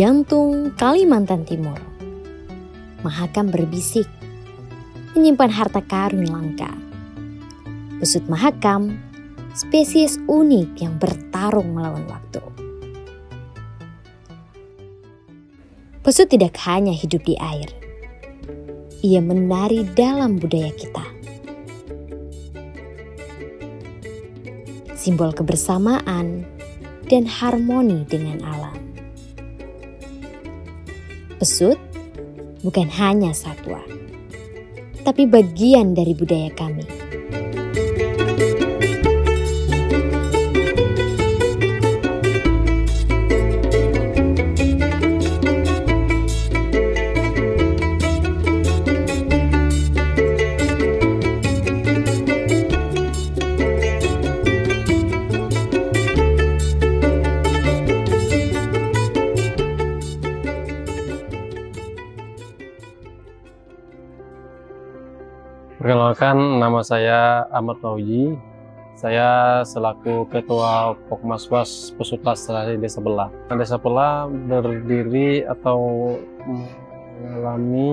jantung Kalimantan Timur, Mahakam berbisik, menyimpan harta karun langka. Pesut Mahakam, spesies unik yang bertarung melawan waktu. Pesut tidak hanya hidup di air, ia menari dalam budaya kita. Simbol kebersamaan dan harmoni dengan alam. Pesut bukan hanya satwa, tapi bagian dari budaya kami. Perkenalkan, nama saya Ahmad Fauji. Saya selaku Ketua Pokmaswas Pesut Lestari Desa Pela. Desa Pela berdiri atau mengalami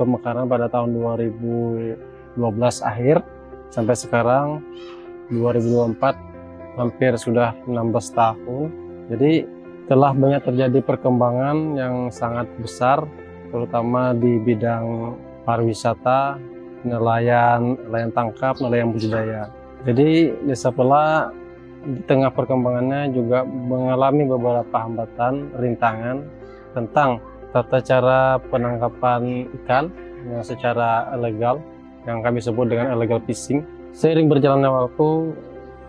pemekaran pada tahun 2012 akhir sampai sekarang 2024, hampir sudah 16 tahun. Jadi telah banyak terjadi perkembangan yang sangat besar, terutama di bidang pariwisata, nelayan tangkap, nelayan budidaya. Jadi Desa Pela di tengah perkembangannya juga mengalami beberapa hambatan, rintangan tentang tata cara penangkapan ikan yang secara ilegal, yang kami sebut dengan illegal fishing. Seiring berjalannya waktu,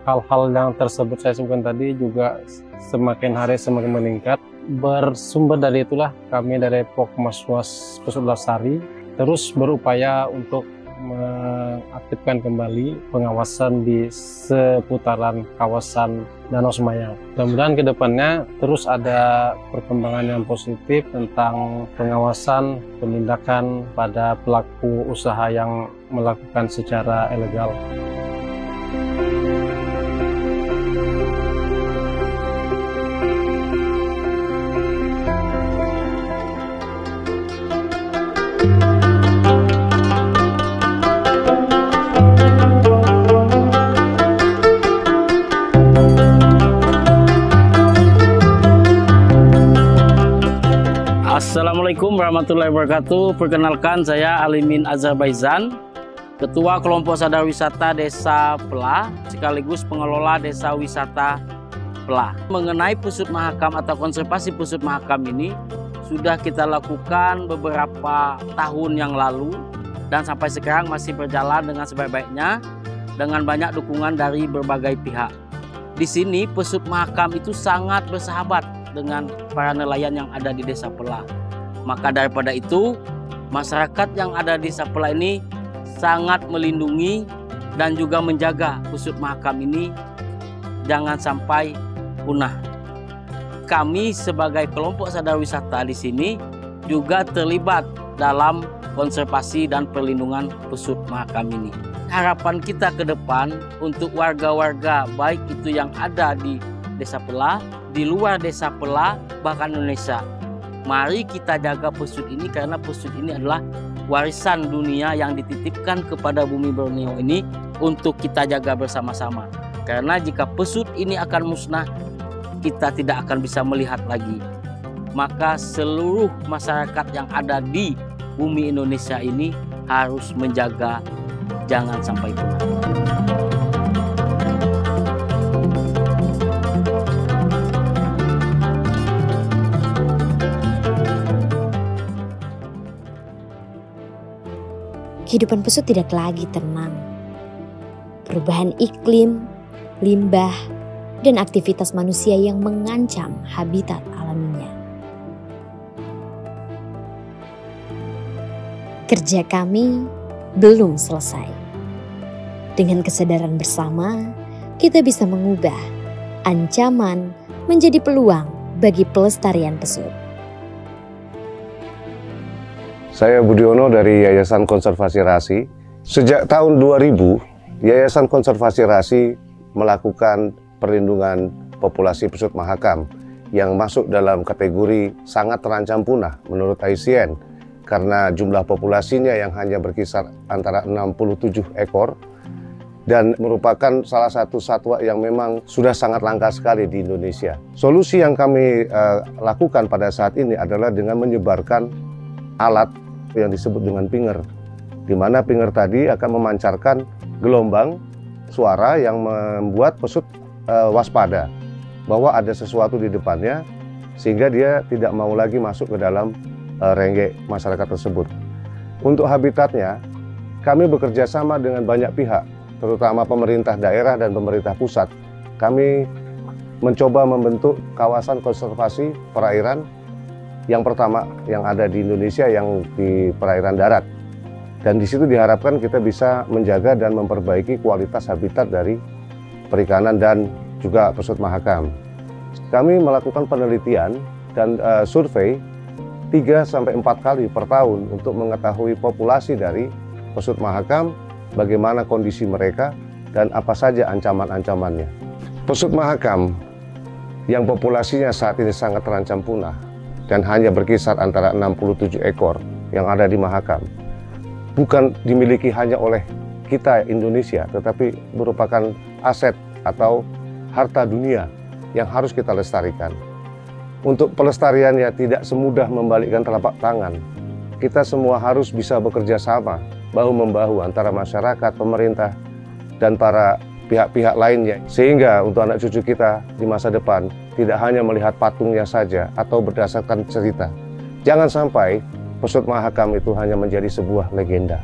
hal-hal yang tersebut saya sebutkan tadi juga semakin hari semakin meningkat. Bersumber dari itulah kami dari Pokmaswas Pesut Lestari terus berupaya untuk mengaktifkan kembali pengawasan di seputaran kawasan Danau Semayang. Mudah-mudahan ke depannya terus ada perkembangan yang positif tentang pengawasan, penindakan pada pelaku usaha yang melakukan secara ilegal. Assalamualaikum warahmatullahi wabarakatuh. Perkenalkan, saya Alimin Azerbaijan, Ketua Kelompok Sadar Wisata Desa Pela, sekaligus pengelola Desa Wisata Pela. Mengenai Pesut Mahakam atau konservasi Pesut Mahakam ini sudah kita lakukan beberapa tahun yang lalu dan sampai sekarang masih berjalan dengan sebaik-baiknya dengan banyak dukungan dari berbagai pihak. Di sini Pesut Mahakam itu sangat bersahabat dengan para nelayan yang ada di Desa Pela. Maka daripada itu, masyarakat yang ada di Desa Pela ini sangat melindungi dan juga menjaga Pesut Mahakam ini jangan sampai punah. Kami sebagai kelompok sadar wisata di sini juga terlibat dalam konservasi dan perlindungan Pesut Mahakam ini. Harapan kita ke depan untuk warga-warga baik itu yang ada di Desa Pela, di luar Desa Pela, bahkan Indonesia. Mari kita jaga pesut ini karena pesut ini adalah warisan dunia yang dititipkan kepada bumi Borneo ini untuk kita jaga bersama-sama. Karena jika pesut ini akan musnah, kita tidak akan bisa melihat lagi. Maka seluruh masyarakat yang ada di bumi Indonesia ini harus menjaga jangan sampai punah. Kehidupan pesut tidak lagi tenang. Perubahan iklim, limbah, dan aktivitas manusia yang mengancam habitat alaminya. Kerja kami belum selesai. Dengan kesadaran bersama, kita bisa mengubah ancaman menjadi peluang bagi pelestarian pesut. Saya Budiono dari Yayasan Konservasi Rasi. Sejak tahun 2000, Yayasan Konservasi Rasi melakukan perlindungan populasi pesut mahakam yang masuk dalam kategori sangat terancam punah menurut IUCN karena jumlah populasinya yang hanya berkisar antara 67 ekor dan merupakan salah satu satwa yang memang sudah sangat langka sekali di Indonesia. Solusi yang kami lakukan pada saat ini adalah dengan menyebarkan alat yang disebut dengan pinger, di mana pinger tadi akan memancarkan gelombang suara yang membuat pesut waspada bahwa ada sesuatu di depannya, sehingga dia tidak mau lagi masuk ke dalam rengge masyarakat tersebut. Untuk habitatnya, kami bekerja sama dengan banyak pihak, terutama pemerintah daerah dan pemerintah pusat. Kami mencoba membentuk kawasan konservasi perairan yang pertama yang ada di Indonesia, yang di perairan darat. Dan di situ diharapkan kita bisa menjaga dan memperbaiki kualitas habitat dari perikanan dan juga pesut mahakam. Kami melakukan penelitian dan survei 3-4 kali per tahun untuk mengetahui populasi dari pesut mahakam, bagaimana kondisi mereka, dan apa saja ancaman-ancamannya. Pesut mahakam yang populasinya saat ini sangat terancam punah dan hanya berkisar antara 67 ekor yang ada di Mahakam, bukan dimiliki hanya oleh kita Indonesia, tetapi merupakan aset atau harta dunia yang harus kita lestarikan. Untuk pelestariannya tidak semudah membalikkan telapak tangan. Kita semua harus bisa bekerja sama, bahu-membahu antara masyarakat, pemerintah, dan para pihak-pihak lainnya. Sehingga untuk anak cucu kita di masa depan tidak hanya melihat patungnya saja atau berdasarkan cerita. Jangan sampai pesut mahakam itu hanya menjadi sebuah legenda.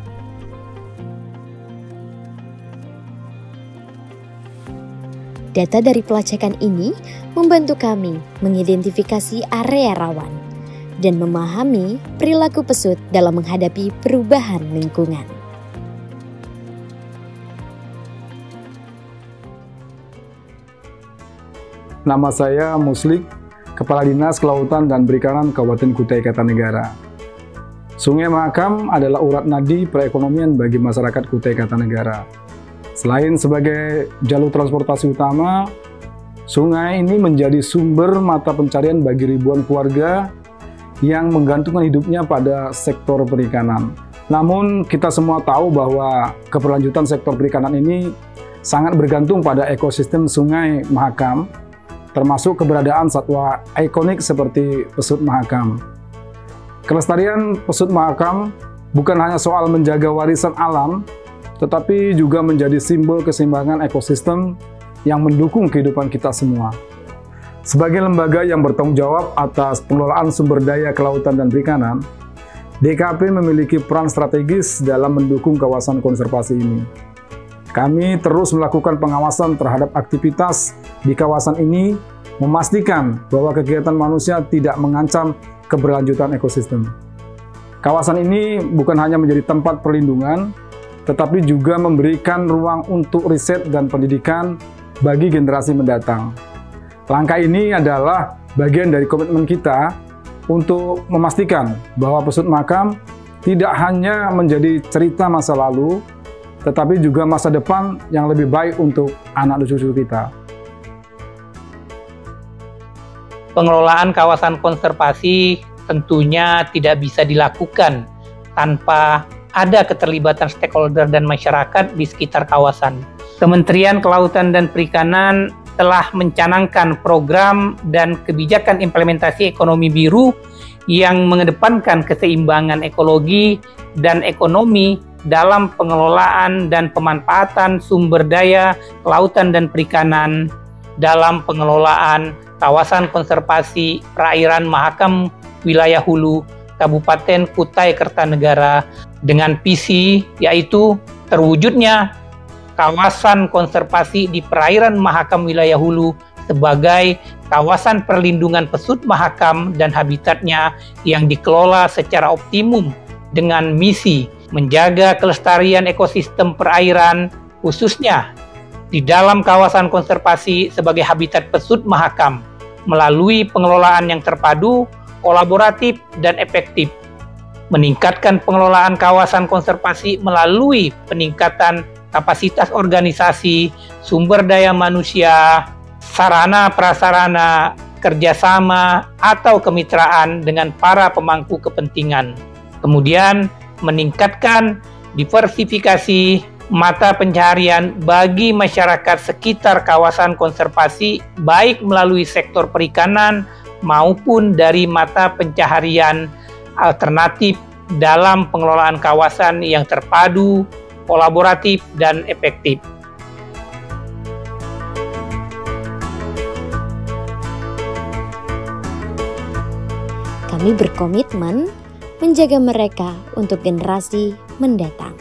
Data dari pelacakan ini membantu kami mengidentifikasi area rawan dan memahami perilaku pesut dalam menghadapi perubahan lingkungan. Nama saya Muslik, Kepala Dinas Kelautan dan Perikanan Kabupaten Kutai Kartanegara. Sungai Mahakam adalah urat nadi perekonomian bagi masyarakat Kutai Kartanegara. Selain sebagai jalur transportasi utama, sungai ini menjadi sumber mata pencarian bagi ribuan keluarga yang menggantungkan hidupnya pada sektor perikanan. Namun kita semua tahu bahwa keberlanjutan sektor perikanan ini sangat bergantung pada ekosistem Sungai Mahakam, termasuk keberadaan satwa ikonik seperti pesut mahakam. Kelestarian pesut mahakam bukan hanya soal menjaga warisan alam, tetapi juga menjadi simbol keseimbangan ekosistem yang mendukung kehidupan kita semua. Sebagai lembaga yang bertanggung jawab atas pengelolaan sumber daya kelautan dan perikanan, DKP memiliki peran strategis dalam mendukung kawasan konservasi ini. Kami terus melakukan pengawasan terhadap aktivitas di kawasan ini, memastikan bahwa kegiatan manusia tidak mengancam keberlanjutan ekosistem. Kawasan ini bukan hanya menjadi tempat perlindungan, tetapi juga memberikan ruang untuk riset dan pendidikan bagi generasi mendatang. Langkah ini adalah bagian dari komitmen kita untuk memastikan bahwa pesut mahakam tidak hanya menjadi cerita masa lalu, tetapi juga masa depan yang lebih baik untuk anak cucu kita. Pengelolaan kawasan konservasi tentunya tidak bisa dilakukan tanpa ada keterlibatan stakeholder dan masyarakat di sekitar kawasan. Kementerian Kelautan dan Perikanan telah mencanangkan program dan kebijakan implementasi ekonomi biru yang mengedepankan keseimbangan ekologi dan ekonomi dalam pengelolaan dan pemanfaatan sumber daya kelautan dan perikanan dalam pengelolaan kawasan konservasi perairan Mahakam wilayah hulu Kabupaten Kutai Kartanegara dengan visi yaitu terwujudnya kawasan konservasi di perairan Mahakam wilayah hulu sebagai kawasan perlindungan pesut mahakam dan habitatnya yang dikelola secara optimum dengan misi menjaga kelestarian ekosistem perairan khususnya di dalam kawasan konservasi sebagai habitat pesut mahakam melalui pengelolaan yang terpadu, kolaboratif, dan efektif. Meningkatkan pengelolaan kawasan konservasi melalui peningkatan kapasitas organisasi, sumber daya manusia, sarana prasarana, kerjasama, atau kemitraan dengan para pemangku kepentingan. Kemudian, meningkatkan diversifikasi mata pencaharian bagi masyarakat sekitar kawasan konservasi, baik melalui sektor perikanan maupun dari mata pencaharian alternatif dalam pengelolaan kawasan yang terpadu, kolaboratif, dan efektif. Kami berkomitmen menjaga mereka untuk generasi mendatang.